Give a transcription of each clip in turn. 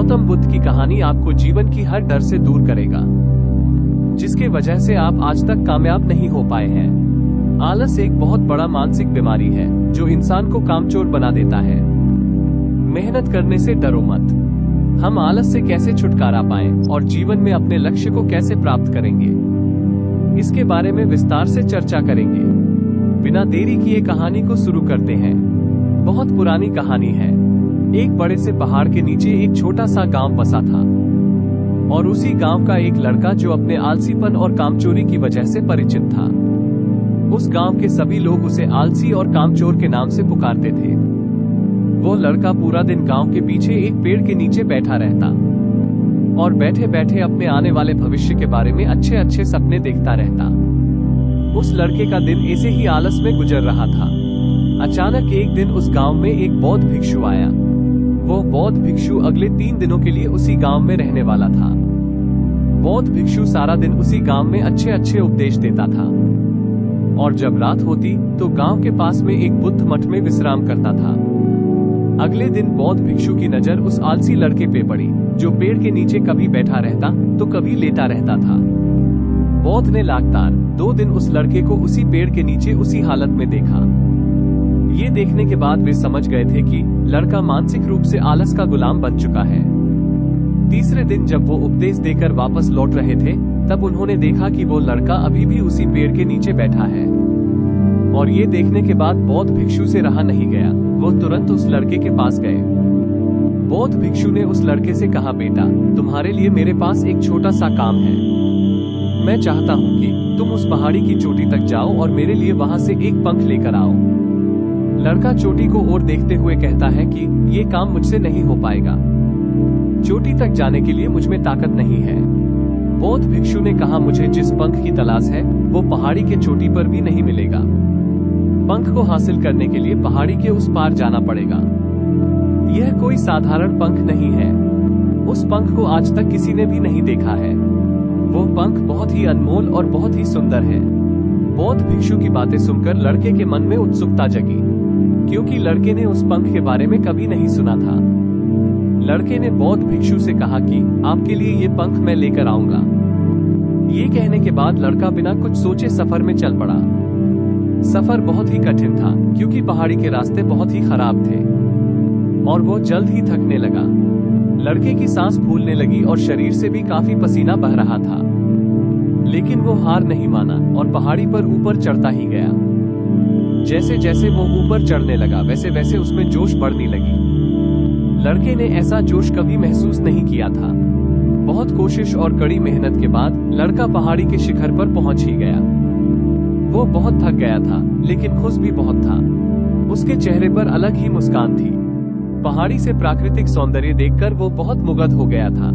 गौतम बुद्ध की कहानी आपको जीवन की हर डर से दूर करेगा, जिसके वजह से आप आज तक कामयाब नहीं हो पाए हैं। आलस एक बहुत बड़ा मानसिक बीमारी है जो इंसान को कामचोर बना देता है। मेहनत करने से डरो मत। हम आलस से कैसे छुटकारा पाएं और जीवन में अपने लक्ष्य को कैसे प्राप्त करेंगे, इसके बारे में विस्तार से चर्चा करेंगे। बिना देरी किए कहानी को शुरू करते हैं। बहुत पुरानी कहानी है। एक बड़े से पहाड़ के नीचे एक छोटा सा गांव बसा था और उसी गांव का एक लड़का जो अपने आलसीपन और कामचोरी की वजह से परिचित था। उस गांव के सभी लोग उसे आलसी और कामचोर के नाम से पुकारते थे। वो लड़का पूरा दिन गांव के पीछे एक पेड़ के नीचे बैठा रहता और बैठे बैठे अपने आने वाले भविष्य के बारे में अच्छे अच्छे सपने देखता रहता। उस लड़के का दिन ऐसे ही आलस में गुजर रहा था। अचानक एक दिन उस गांव में एक बौद्ध भिक्षु आया। वो बौद्ध भिक्षु अगले 3 दिनों के लिए उसी गांव में रहने वाला था। बौद्ध भिक्षु सारा दिन उसी गांव में अच्छे अच्छे उपदेश देता था और जब रात होती तो गांव के पास में एक बुद्ध मठ में विश्राम करता था। अगले दिन बौद्ध भिक्षु की नजर उस आलसी लड़के पे पड़ी जो पेड़ के नीचे कभी बैठा रहता तो कभी लेटा रहता था। बौद्ध ने लगातार 2 दिन उस लड़के को उसी पेड़ के नीचे उसी हालत में देखा। ये देखने के बाद वे समझ गए थे कि लड़का मानसिक रूप से आलस का गुलाम बन चुका है। तीसरे दिन जब वो उपदेश देकर वापस लौट रहे थे तब उन्होंने देखा कि वो लड़का अभी भी उसी पेड़ के नीचे बैठा है और ये देखने के बाद बौद्ध भिक्षु से रहा नहीं गया। वो तुरंत उस लड़के के पास गए। बौद्ध भिक्षु ने उस लड़के से कहा, बेटा, तुम्हारे लिए मेरे पास एक छोटा सा काम है। मैं चाहता हूँ कि तुम उस पहाड़ी की चोटी तक जाओ और मेरे लिए वहाँ से एक पंख लेकर आओ। लड़का चोटी को ओर देखते हुए कहता है कि ये काम मुझसे नहीं हो पाएगा। चोटी तक जाने के लिए मुझ में ताकत नहीं है। बौद्ध भिक्षु ने कहा, मुझे जिस पंख की तलाश है वो पहाड़ी के चोटी पर भी नहीं मिलेगा। पंख को हासिल करने के लिए पहाड़ी के उस पार जाना पड़ेगा। यह कोई साधारण पंख नहीं है। उस पंख को आज तक किसी ने भी नहीं देखा है। वो पंख बहुत ही अनमोल और बहुत ही सुंदर है। बौद्ध भिक्षु की बातें सुनकर लड़के के मन में उत्सुकता जगी, क्योंकि लड़के ने उस पंख के बारे में कभी नहीं सुना था। लड़के ने बौद्ध भिक्षु से कहा कि आपके लिए ये पंख मैं लेकर आऊंगा। ये कहने के बाद लड़का बिना कुछ सोचे सफर में चल पड़ा। सफर बहुत ही कठिन था क्योंकि पहाड़ी के रास्ते बहुत ही खराब थे और वो जल्द ही थकने लगा। लड़के की सांस फूलने लगी और शरीर से भी काफी पसीना बह रहा था, लेकिन वो हार नहीं माना और पहाड़ी पर ऊपर चढ़ता ही गया। जैसे जैसे वो ऊपर चढ़ने लगा वैसे वैसे उसमें जोश बढ़ने लगी। लड़के ने ऐसा जोश कभी महसूस नहीं किया था। बहुत कोशिश और कड़ी मेहनत के बाद लड़का पहाड़ी के शिखर पर पहुंच ही गया। वो बहुत थक गया था लेकिन खुश भी बहुत था। उसके चेहरे पर अलग ही मुस्कान थी। पहाड़ी से प्राकृतिक सौंदर्य देखकर वो बहुत मुग्ध हो गया था।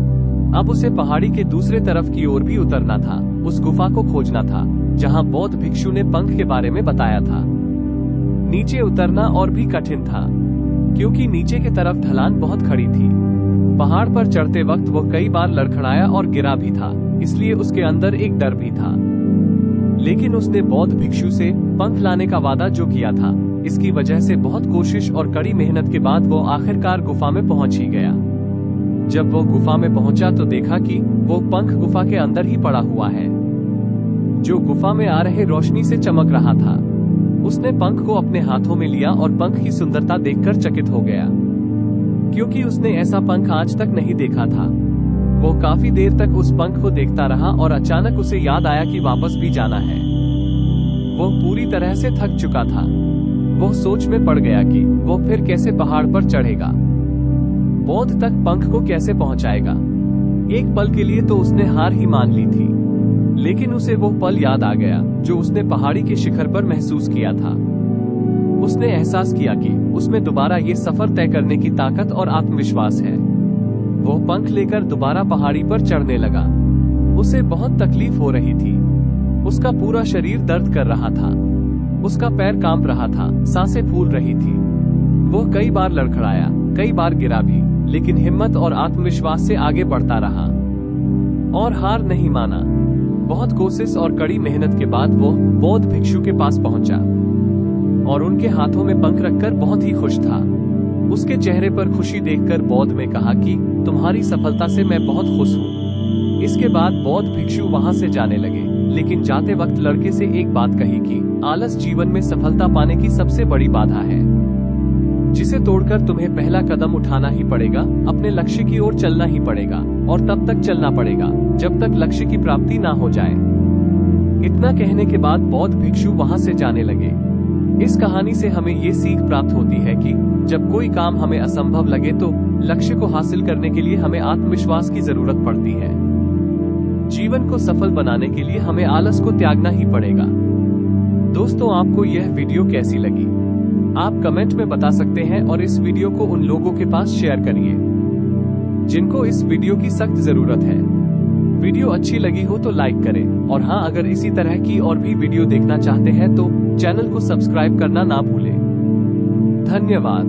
अब उसे पहाड़ी के दूसरे तरफ की ओर भी उतरना था। उस गुफा को खोजना था जहां बौद्ध भिक्षु ने पंख के बारे में बताया था। नीचे उतरना और भी कठिन था क्योंकि नीचे की तरफ ढलान बहुत खड़ी थी। पहाड़ पर चढ़ते वक्त वो कई बार लड़खड़ाया और गिरा भी था, इसलिए उसके अंदर एक डर भी था। लेकिन उसने बौद्ध भिक्षु से पंख लाने का वादा जो किया था, इसकी वजह से बहुत कोशिश और कड़ी मेहनत के बाद वो आखिरकार गुफा में पहुंच ही गया। जब वो गुफा में पहुंचा तो देखा कि वो पंख गुफा के अंदर ही पड़ा हुआ है, जो गुफा में आ रहे रोशनी से चमक रहा था। उसने पंख को अपने हाथों में लिया और पंख की सुंदरता देखकर चकित हो गया, क्योंकि उसने ऐसा पंख आज तक नहीं देखा था। वो काफी देर तक उस पंख को देखता रहा और अचानक उसे याद आया कि वापस भी जाना है। वो पूरी तरह से थक चुका था। वो सोच में पड़ गया कि वो फिर कैसे पहाड़ पर चढ़ेगा, बौद्ध तक पंख को कैसे पहुंचाएगा। एक पल के लिए तो उसने हार ही मान ली थी, लेकिन उसे वो पल याद आ गया जो उसने पहाड़ी के शिखर पर महसूस किया था। उसने एहसास किया कि उसमें दोबारा ये सफर तय करने की ताकत और आत्मविश्वास है। वो पंख लेकर दोबारा पहाड़ी पर चढ़ने लगा। उसे बहुत तकलीफ हो रही थी। उसका पूरा शरीर दर्द कर रहा था। उसका पैर कांप रहा था, सांसें फूल रही थी। वो कई बार लड़खड़ाया, कई बार गिरा भी, लेकिन हिम्मत और आत्मविश्वास से आगे बढ़ता रहा और हार नहीं माना। बहुत कोशिश और कड़ी मेहनत के बाद वो बौद्ध भिक्षु के पास पहुंचा और उनके हाथों में पंख रखकर बहुत ही खुश था। उसके चेहरे पर खुशी देखकर बौद्ध ने कहा कि तुम्हारी सफलता से मैं बहुत खुश हूँ। इसके बाद बौद्ध भिक्षु वहां से जाने लगे, लेकिन जाते वक्त लड़के से एक बात कही कि आलस जीवन में सफलता पाने की सबसे बड़ी बाधा है, जिसे तोड़कर तुम्हें पहला कदम उठाना ही पड़ेगा। अपने लक्ष्य की ओर चलना ही पड़ेगा, और तब तक चलना पड़ेगा जब तक लक्ष्य की प्राप्ति ना हो जाए। इतना कहने के बाद बौद्ध भिक्षु वहां से जाने लगे। इस कहानी से हमें ये सीख प्राप्त होती है कि जब कोई काम हमें असंभव लगे तो लक्ष्य को हासिल करने के लिए हमें आत्मविश्वास की जरूरत पड़ती है। जीवन को सफल बनाने के लिए हमें आलस को त्यागना ही पड़ेगा। दोस्तों, आपको यह वीडियो कैसी लगी आप कमेंट में बता सकते हैं, और इस वीडियो को उन लोगों के पास शेयर करिए जिनको इस वीडियो की सख्त जरूरत है। वीडियो अच्छी लगी हो तो लाइक करें, और हाँ, अगर इसी तरह की और भी वीडियो देखना चाहते हैं तो चैनल को सब्सक्राइब करना ना भूलें। धन्यवाद।